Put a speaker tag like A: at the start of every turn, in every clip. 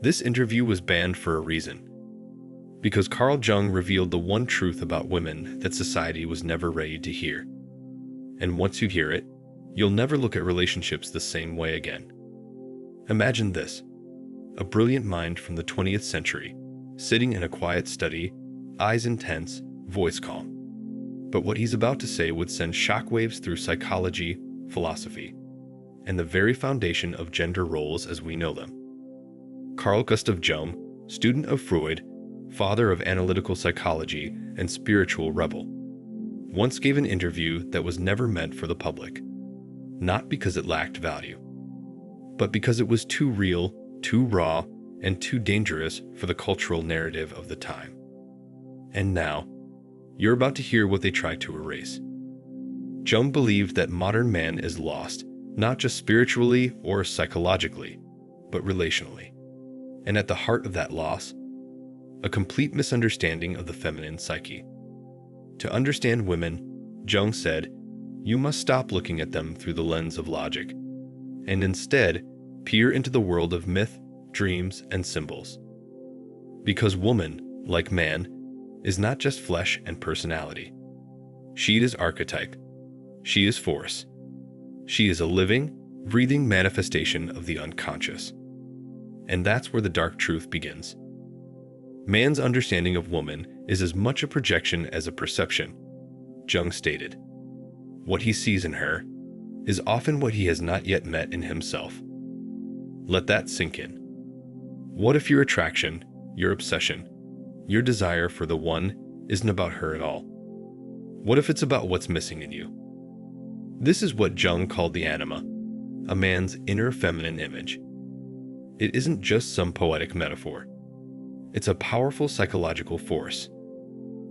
A: This interview was banned for a reason. Because Carl Jung revealed the one truth about women that society was never ready to hear. And once you hear it, you'll never look at relationships the same way again. Imagine this: a brilliant mind from the 20th century, sitting in a quiet study, eyes intense, voice calm. But what he's about to say would send shockwaves through psychology, philosophy, and the very foundation of gender roles as we know them. Carl Gustav Jung, student of Freud, father of analytical psychology and spiritual rebel, once gave an interview that was never meant for the public, not because it lacked value, but because it was too real, too raw, and too dangerous for the cultural narrative of the time. And now, you're about to hear what they tried to erase. Jung believed that modern man is lost, not just spiritually or psychologically, but relationally. And at the heart of that loss, a complete misunderstanding of the feminine psyche. To understand women, Jung said, you must stop looking at them through the lens of logic, and instead peer into the world of myth, dreams, and symbols. Because woman, like man, is not just flesh and personality. She is archetype. She is force. She is a living, breathing manifestation of the unconscious. And that's where the dark truth begins. Man's understanding of woman is as much a projection as a perception, Jung stated. What he sees in her is often what he has not yet met in himself. Let that sink in. What if your attraction, your obsession, your desire for the one isn't about her at all? What if it's about what's missing in you? This is what Jung called the anima, a man's inner feminine image. It isn't just some poetic metaphor. It's a powerful psychological force.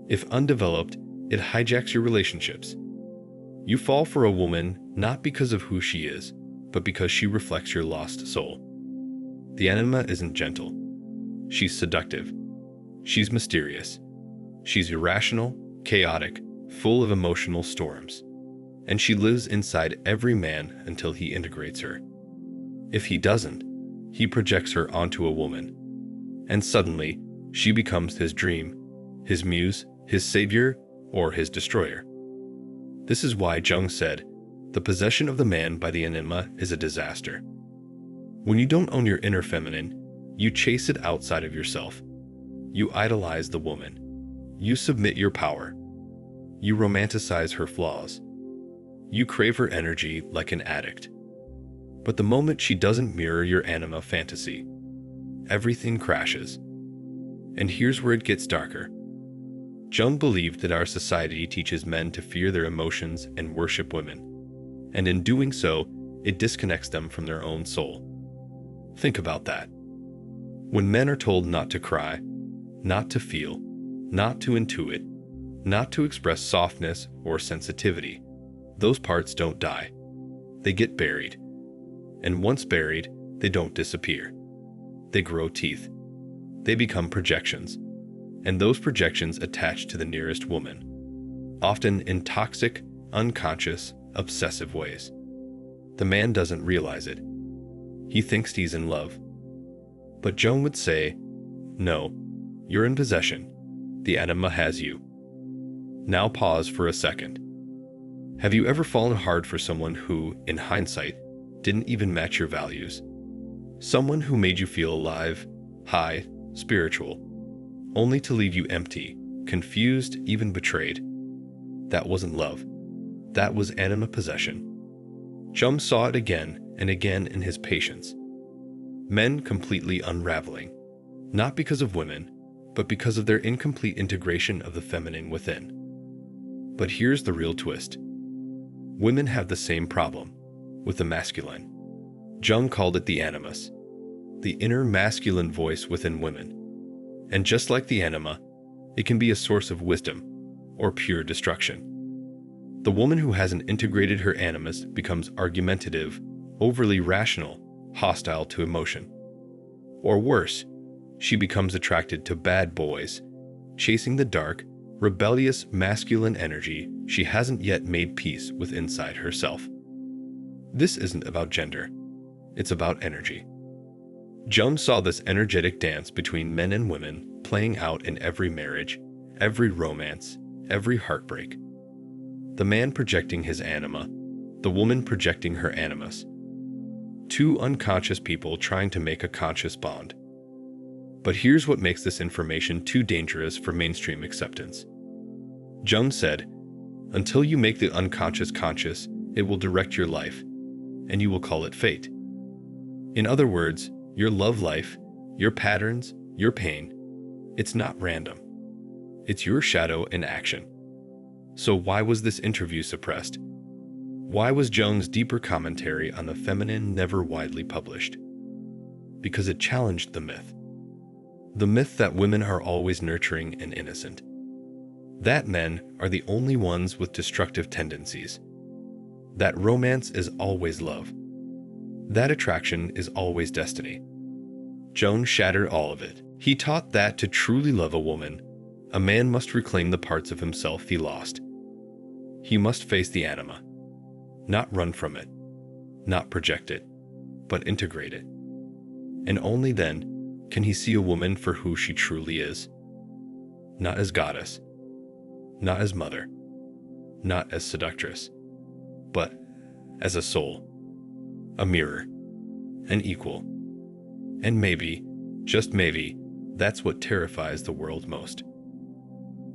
A: If undeveloped, it hijacks your relationships. You fall for a woman not because of who she is, but because she reflects your lost soul. The anima isn't gentle. She's seductive. She's mysterious. She's irrational, chaotic, full of emotional storms. And she lives inside every man until he integrates her. If he doesn't, he projects her onto a woman. And suddenly, she becomes his dream, his muse, his savior, or his destroyer. This is why Jung said, the possession of the man by the anima is a disaster. When you don't own your inner feminine, you chase it outside of yourself. You idolize the woman. You submit your power. You romanticize her flaws. You crave her energy like an addict. But the moment she doesn't mirror your anima fantasy, everything crashes. And here's where it gets darker. Jung believed that our society teaches men to fear their emotions and worship women. And in doing so, it disconnects them from their own soul. Think about that. When men are told not to cry, not to feel, not to intuit, not to express softness or sensitivity, those parts don't die. They get buried. And once buried, they don't disappear. They grow teeth. They become projections. And those projections attach to the nearest woman, often in toxic, unconscious, obsessive ways. The man doesn't realize it. He thinks he's in love. But Jung would say, no, you're in possession. The anima has you. Now pause for a second. Have you ever fallen hard for someone who, in hindsight, didn't even match your values? Someone who made you feel alive, high, spiritual, only to leave you empty, confused, even betrayed. That wasn't love. That was anima possession. Jung saw it again and again in his patients. Men completely unraveling, not because of women, but because of their incomplete integration of the feminine within. But here's the real twist. Women have the same problem, with the masculine. Jung called it the animus, the inner masculine voice within women. And just like the anima, it can be a source of wisdom or pure destruction. The woman who hasn't integrated her animus becomes argumentative, overly rational, hostile to emotion. Or worse, she becomes attracted to bad boys, chasing the dark, rebellious masculine energy she hasn't yet made peace with inside herself. This isn't about gender. It's about energy. Jung saw this energetic dance between men and women playing out in every marriage, every romance, every heartbreak. The man projecting his anima, the woman projecting her animus. Two unconscious people trying to make a conscious bond. But here's what makes this information too dangerous for mainstream acceptance. Jung said, "Until you make the unconscious conscious, it will direct your life, and you will call it fate." In other words, your love life, your patterns, your pain, it's not random. It's your shadow in action. So why was this interview suppressed? Why was Jung's deeper commentary on the feminine never widely published? Because it challenged the myth. The myth that women are always nurturing and innocent. That men are the only ones with destructive tendencies. That romance is always love. That attraction is always destiny. Jung shattered all of it. He taught that to truly love a woman, a man must reclaim the parts of himself he lost. He must face the anima. Not run from it, not project it, but integrate it. And only then can he see a woman for who she truly is. Not as goddess, not as mother, not as seductress, but as a soul, a mirror, an equal. And maybe, just maybe, that's what terrifies the world most.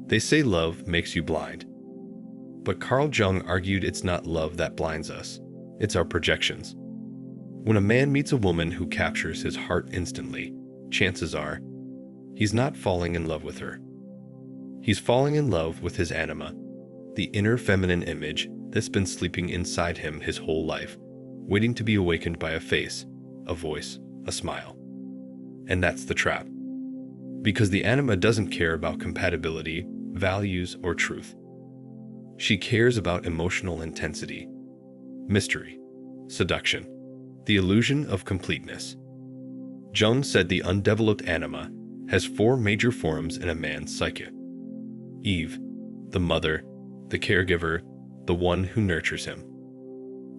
A: They say love makes you blind. But Carl Jung argued it's not love that blinds us, it's our projections. When a man meets a woman who captures his heart instantly, chances are, he's not falling in love with her. He's falling in love with his anima, the inner feminine image that's been sleeping inside him his whole life, waiting to be awakened by a face, a voice, a smile. And that's the trap. Because the anima doesn't care about compatibility, values, or truth. She cares about emotional intensity, mystery, seduction, the illusion of completeness. Jung said the undeveloped anima has four major forms in a man's psyche. Eve, the mother, the caregiver, the one who nurtures him.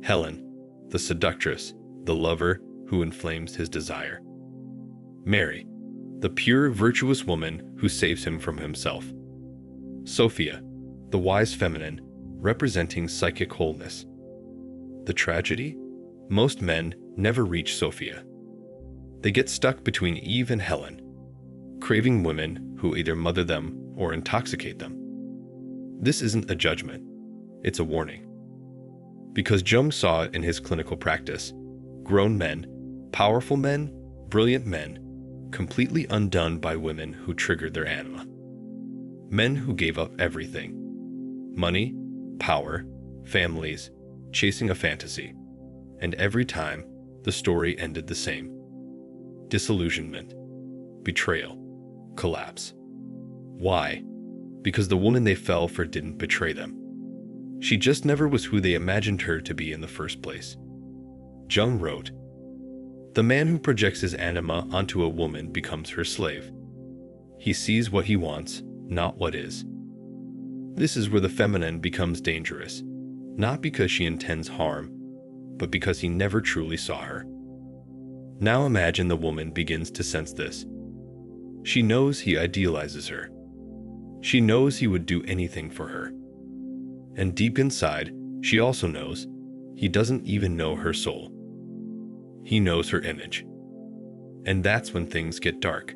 A: Helen, the seductress, the lover who inflames his desire. Mary, the pure, virtuous woman who saves him from himself. Sophia, the wise feminine, representing psychic wholeness. The tragedy? Most men never reach Sophia. They get stuck between Eve and Helen, craving women who either mother them or intoxicate them. This isn't a judgment, it's a warning. Because Jung saw it in his clinical practice, grown men, powerful men, brilliant men, completely undone by women who triggered their anima. Men who gave up everything. Money, power, families, chasing a fantasy. And every time, the story ended the same. Disillusionment, betrayal, collapse. Why? Because the woman they fell for didn't betray them. She just never was who they imagined her to be in the first place. Jung wrote, "The man who projects his anima onto a woman becomes her slave. He sees what he wants, not what is." This is where the feminine becomes dangerous, not because she intends harm, but because he never truly saw her. Now imagine the woman begins to sense this. She knows he idealizes her. She knows he would do anything for her. And deep inside, she also knows he doesn't even know her soul. He knows her image. And that's when things get dark.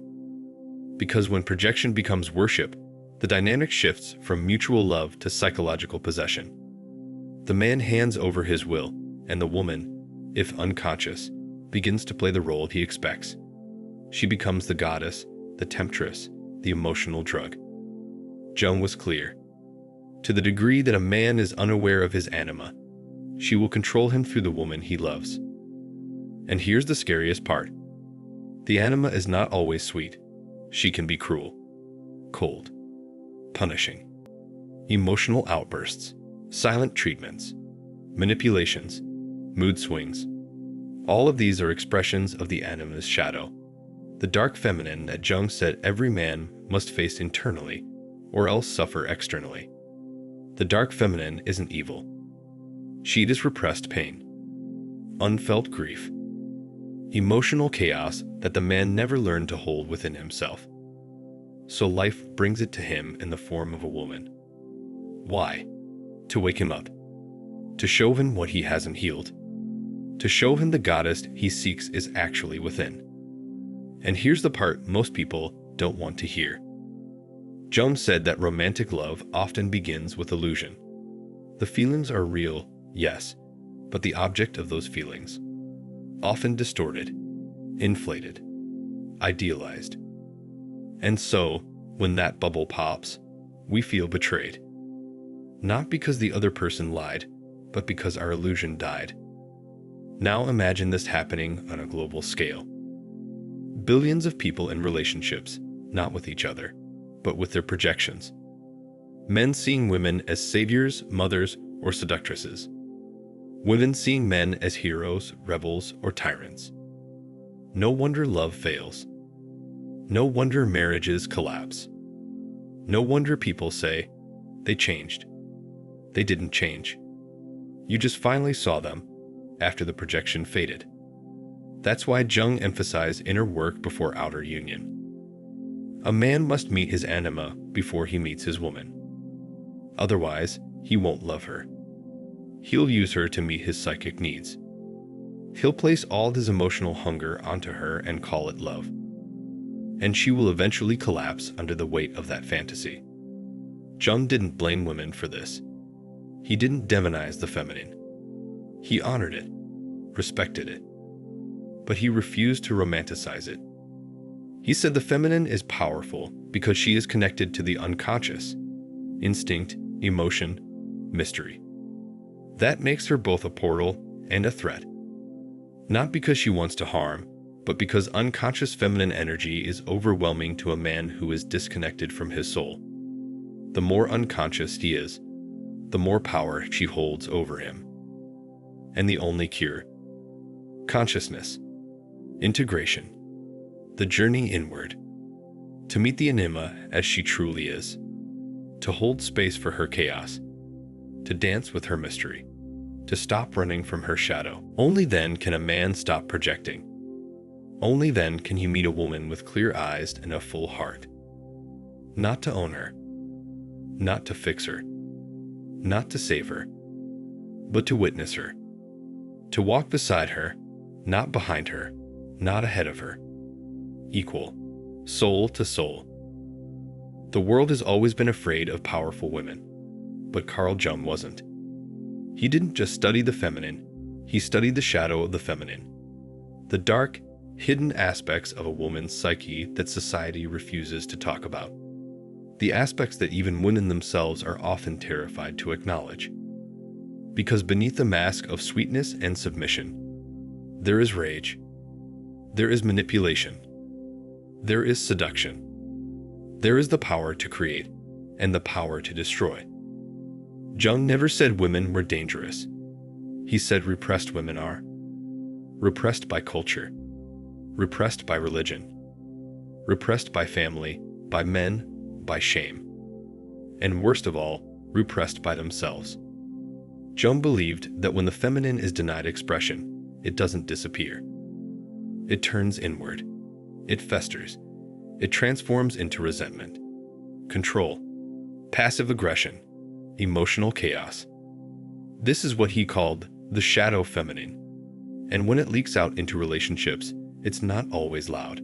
A: Because when projection becomes worship, the dynamic shifts from mutual love to psychological possession. The man hands over his will, and the woman, if unconscious, begins to play the role he expects. She becomes the goddess, the temptress, the emotional drug. Jung was clear. To the degree that a man is unaware of his anima, she will control him through the woman he loves. And here's the scariest part. The anima is not always sweet. She can be cruel, cold, punishing. Emotional outbursts, silent treatments, manipulations, mood swings. All of these are expressions of the anima's shadow, the dark feminine that Jung said every man must face internally or else suffer externally. The dark feminine isn't evil. She is repressed pain, unfelt grief, emotional chaos that the man never learned to hold within himself. So life brings it to him in the form of a woman. Why? To wake him up. To show him what he hasn't healed. To show him the goddess he seeks is actually within. And here's the part most people don't want to hear. Jung said that romantic love often begins with illusion. The feelings are real, yes, but the object of those feelings, often distorted, inflated, idealized. And so, when that bubble pops, we feel betrayed. Not because the other person lied, but because our illusion died. Now imagine this happening on a global scale. Billions of people in relationships, not with each other, but with their projections. Men seeing women as saviors, mothers, or seductresses. Women seeing men as heroes, rebels, or tyrants. No wonder love fails. No wonder marriages collapse. No wonder people say, they changed. They didn't change. You just finally saw them after the projection faded. That's why Jung emphasized inner work before outer union. A man must meet his anima before he meets his woman. Otherwise, he won't love her. He'll use her to meet his psychic needs. He'll place all his emotional hunger onto her and call it love. And she will eventually collapse under the weight of that fantasy. Jung didn't blame women for this. He didn't demonize the feminine. He honored it, respected it. But he refused to romanticize it. He said the feminine is powerful because she is connected to the unconscious, instinct, emotion, mystery. That makes her both a portal and a threat. Not because she wants to harm, but because unconscious feminine energy is overwhelming to a man who is disconnected from his soul. The more unconscious he is, the more power she holds over him. And the only cure: consciousness, integration, the journey inward, to meet the Anima as she truly is, to hold space for her chaos, to dance with her mystery, to stop running from her shadow. Only then can a man stop projecting. Only then can he meet a woman with clear eyes and a full heart. Not to own her, not to fix her, not to save her, but to witness her, to walk beside her, not behind her, not ahead of her. Equal, soul to soul. The world has always been afraid of powerful women, but Carl Jung wasn't. He didn't just study the feminine, he studied the shadow of the feminine. The dark, hidden aspects of a woman's psyche that society refuses to talk about. The aspects that even women themselves are often terrified to acknowledge. Because beneath the mask of sweetness and submission, there is rage, there is manipulation, there is seduction, there is the power to create and the power to destroy. Jung never said women were dangerous. He said repressed women are. Repressed by culture, repressed by religion, repressed by family, by men, by shame, and worst of all, repressed by themselves. Jung believed that when the feminine is denied expression, it doesn't disappear. It turns inward. It festers. It transforms into resentment, control, passive aggression, emotional chaos. This is what he called the shadow feminine. And when it leaks out into relationships, it's not always loud.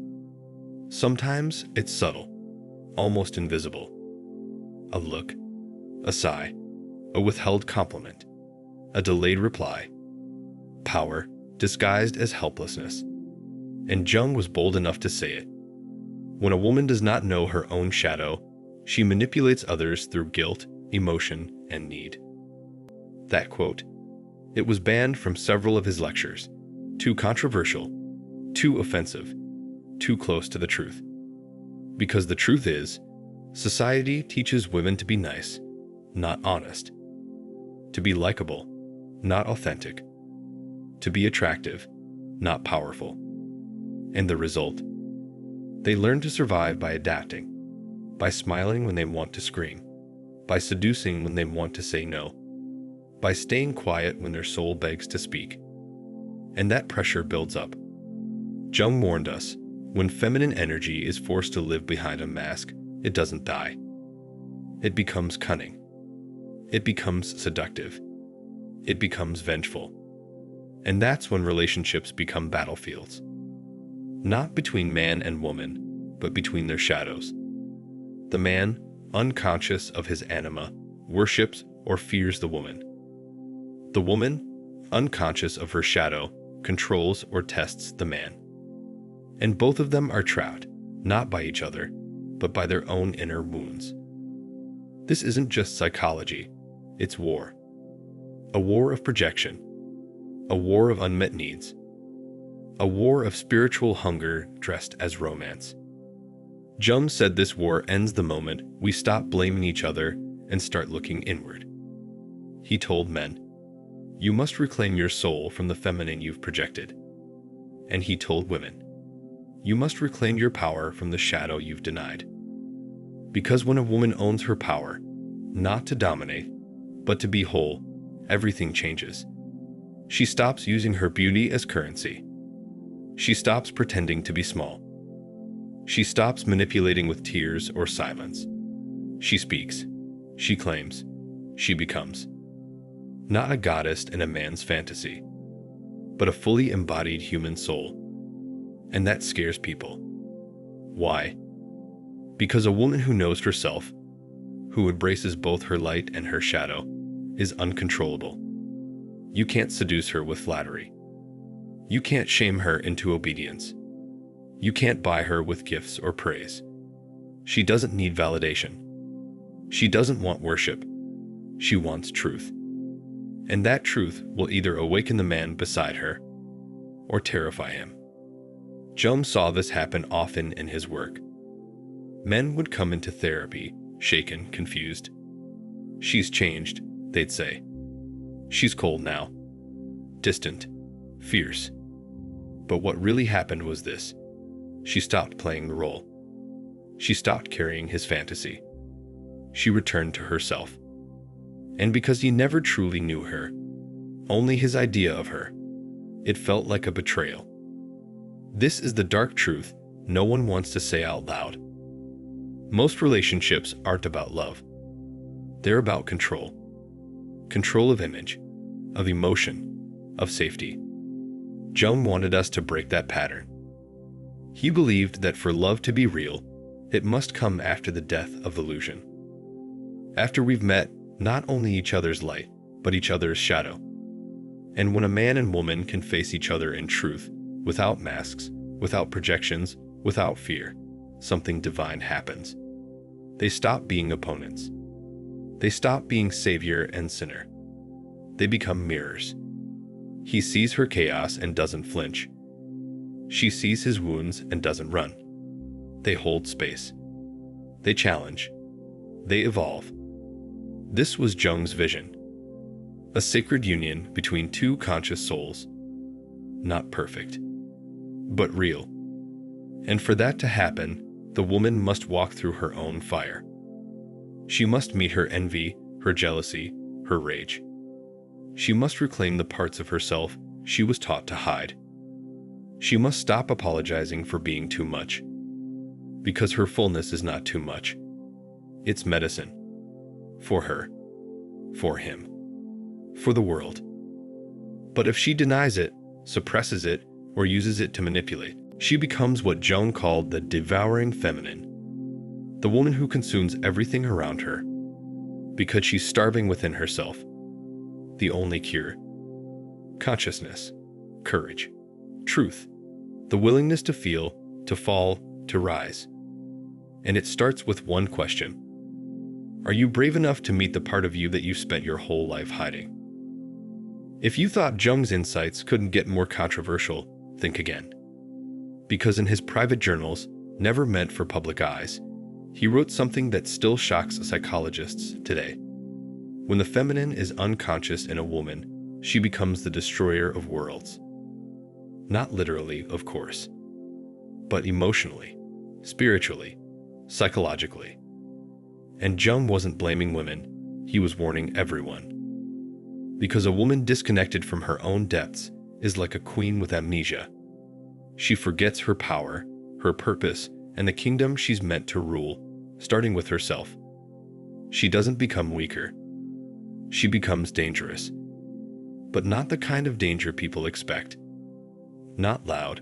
A: Sometimes it's subtle, almost invisible. A look, a sigh, a withheld compliment, a delayed reply. Power disguised as helplessness. And Jung was bold enough to say it. When a woman does not know her own shadow, she manipulates others through guilt, emotion, and need. That quote. It was banned from several of his lectures. Too controversial, too offensive, too close to the truth. Because the truth is, society teaches women to be nice, not honest. To be likable, not authentic. To be attractive, not powerful. And the result? They learn to survive by adapting, by smiling when they want to scream, by seducing when they want to say no, by staying quiet when their soul begs to speak. And that pressure builds up. Jung warned us, when feminine energy is forced to live behind a mask, it doesn't die. It becomes cunning. It becomes seductive. It becomes vengeful. And that's when relationships become battlefields. Not between man and woman, but between their shadows. The man, unconscious of his anima, worships or fears the woman. The woman, unconscious of her shadow, controls or tests the man. And both of them are trapped, not by each other, but by their own inner wounds. This isn't just psychology, it's war. A war of projection. A war of unmet needs. A war of spiritual hunger dressed as romance. Jung said this war ends the moment we stop blaming each other and start looking inward. He told men, "You must reclaim your soul from the feminine you've projected." And he told women, "You must reclaim your power from the shadow you've denied." Because when a woman owns her power, not to dominate, but to be whole, everything changes. She stops using her beauty as currency. She stops pretending to be small. She stops manipulating with tears or silence. She speaks. She claims. She becomes. Not a goddess in a man's fantasy, but a fully embodied human soul. And that scares people. Why? Because a woman who knows herself, who embraces both her light and her shadow, is uncontrollable. You can't seduce her with flattery. You can't shame her into obedience. You can't buy her with gifts or praise. She doesn't need validation. She doesn't want worship. She wants truth. And that truth will either awaken the man beside her or terrify him. Jung saw this happen often in his work. Men would come into therapy, shaken, confused. "She's changed," they'd say. "She's cold now. Distant. Fierce." But what really happened was this. She stopped playing the role. She stopped carrying his fantasy. She returned to herself. And because he never truly knew her, only his idea of her, it felt like a betrayal. This is the dark truth no one wants to say out loud. Most relationships aren't about love. They're about control. Control of image, of emotion, of safety. Jung wanted us to break that pattern. He believed that for love to be real, it must come after the death of illusion. After we've met not only each other's light, but each other's shadow. And when a man and woman can face each other in truth, without masks, without projections, without fear, something divine happens. They stop being opponents. They stop being savior and sinner. They become mirrors. He sees her chaos and doesn't flinch. She sees his wounds and doesn't run. They hold space. They challenge. They evolve. This was Jung's vision. A sacred union between two conscious souls. Not perfect, but real. And for that to happen, the woman must walk through her own fire. She must meet her envy, her jealousy, her rage. She must reclaim the parts of herself she was taught to hide. She must stop apologizing for being too much. Because her fullness is not too much. It's medicine. For her. For him. For the world. But if she denies it, suppresses it, or uses it to manipulate, she becomes what Jung called the devouring feminine. The woman who consumes everything around her. Because she's starving within herself. The only cure. Consciousness. Courage. Truth. The willingness to feel, to fall, to rise. And it starts with one question. Are you brave enough to meet the part of you that you spent your whole life hiding? If you thought Jung's insights couldn't get more controversial, think again. Because in his private journals, never meant for public eyes, he wrote something that still shocks psychologists today. When the feminine is unconscious in a woman, she becomes the destroyer of worlds. Not literally, of course, but emotionally, spiritually, psychologically. And Jung wasn't blaming women, he was warning everyone. Because a woman disconnected from her own depths is like a queen with amnesia. She forgets her power, her purpose, and the kingdom she's meant to rule, starting with herself. She doesn't become weaker. She becomes dangerous. But not the kind of danger people expect. Not loud,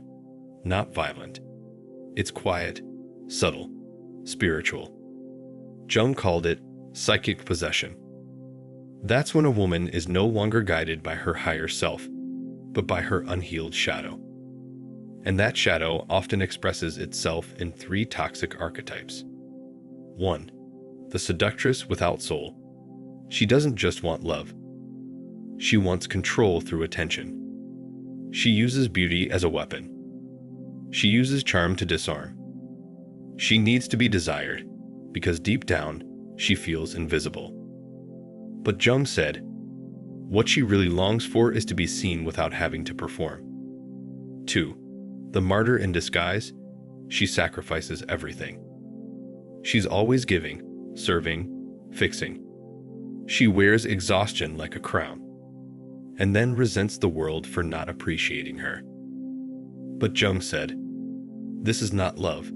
A: not violent. It's quiet, subtle, spiritual. Jung called it psychic possession. That's when a woman is no longer guided by her higher self, but by her unhealed shadow. And that shadow often expresses itself in 3 toxic archetypes. 1. The seductress without soul. She doesn't just want love. She wants control through attention. She uses beauty as a weapon. She uses charm to disarm. She needs to be desired, because deep down, she feels invisible. But Jung said, what she really longs for is to be seen without having to perform. 2. The martyr in disguise. She sacrifices everything. She's always giving, serving, fixing. She wears exhaustion like a crown, and then resents the world for not appreciating her. But Jung said, this is not love.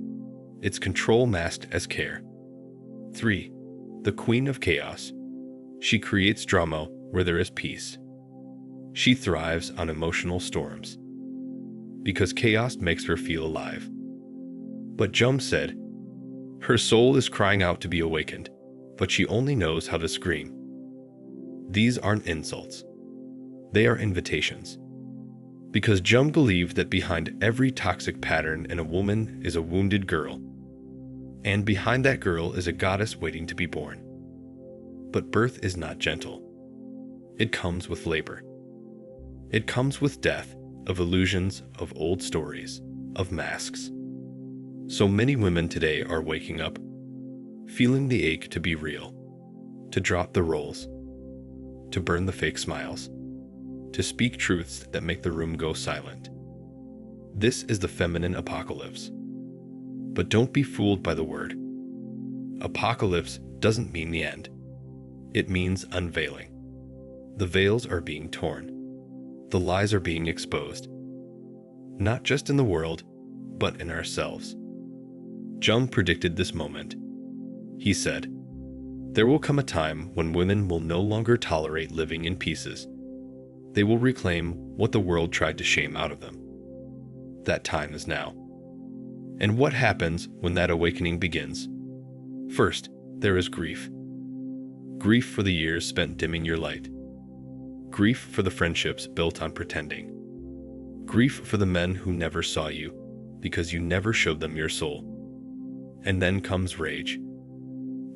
A: It's control masked as care. 3. The queen of chaos. She creates drama where there is peace. She thrives on emotional storms, because chaos makes her feel alive. But Jung said, her soul is crying out to be awakened, but she only knows how to scream. These aren't insults. They are invitations. Because Jung believed that behind every toxic pattern in a woman is a wounded girl. And behind that girl is a goddess waiting to be born. But birth is not gentle. It comes with labor. It comes with death, of illusions, of old stories, of masks. So many women today are waking up, feeling the ache to be real, to drop the roles, to burn the fake smiles, to speak truths that make the room go silent. This is the feminine apocalypse. But don't be fooled by the word. Apocalypse doesn't mean the end. It means unveiling. The veils are being torn. The lies are being exposed. Not just in the world, but in ourselves. Jung predicted this moment. He said, there will come a time when women will no longer tolerate living in pieces. They will reclaim what the world tried to shame out of them. That time is now. And what happens when that awakening begins? First, there is grief. Grief for the years spent dimming your light. Grief for the friendships built on pretending. Grief for the men who never saw you because you never showed them your soul. And then comes rage.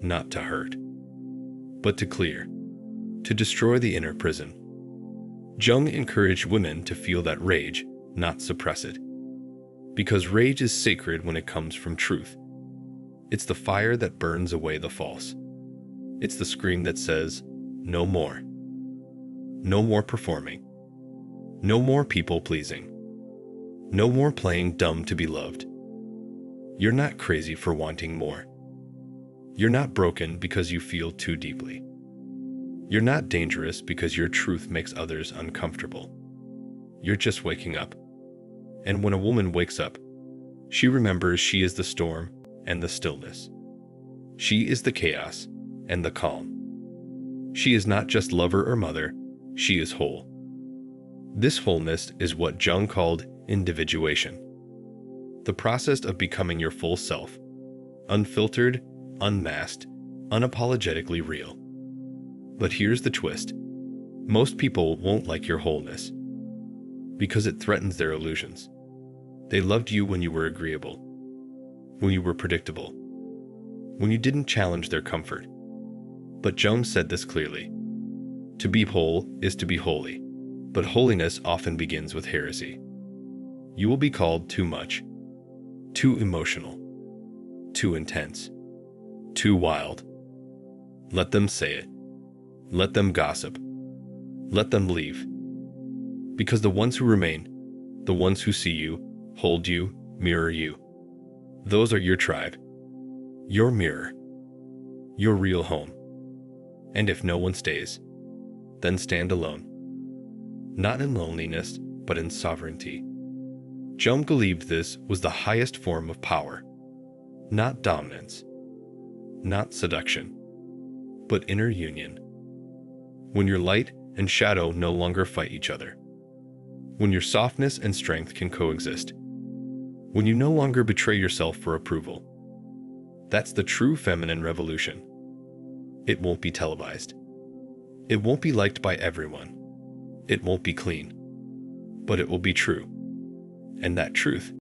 A: Not to hurt, but to clear, to destroy the inner prison. Jung encouraged women to feel that rage, not suppress it. Because rage is sacred when it comes from truth. It's the fire that burns away the false. It's the scream that says, no more. No more performing. No more people-pleasing. No more playing dumb to be loved. You're not crazy for wanting more. You're not broken because you feel too deeply. You're not dangerous because your truth makes others uncomfortable. You're just waking up. And when a woman wakes up, she remembers she is the storm and the stillness. She is the chaos and the calm. She is not just lover or mother, she is whole. This wholeness is what Jung called individuation. The process of becoming your full self, unfiltered, unmasked, unapologetically real. But here's the twist. Most people won't like your wholeness because it threatens their illusions. They loved you when you were agreeable, when you were predictable, when you didn't challenge their comfort. But Jung said this clearly. To be whole is to be holy, but holiness often begins with heresy. You will be called too much, too emotional, too intense, too wild. Let them say it. Let them gossip. Let them leave. Because the ones who remain, the ones who see you, hold you, mirror you, those are your tribe, your mirror, your real home. And if no one stays, then stand alone. Not in loneliness, but in sovereignty. Jung believed this was the highest form of power, not dominance, not seduction, but inner union. When your light and shadow no longer fight each other. When your softness and strength can coexist. When you no longer betray yourself for approval. That's the true feminine revolution. It won't be televised. It won't be liked by everyone. It won't be clean. But it will be true. And that truth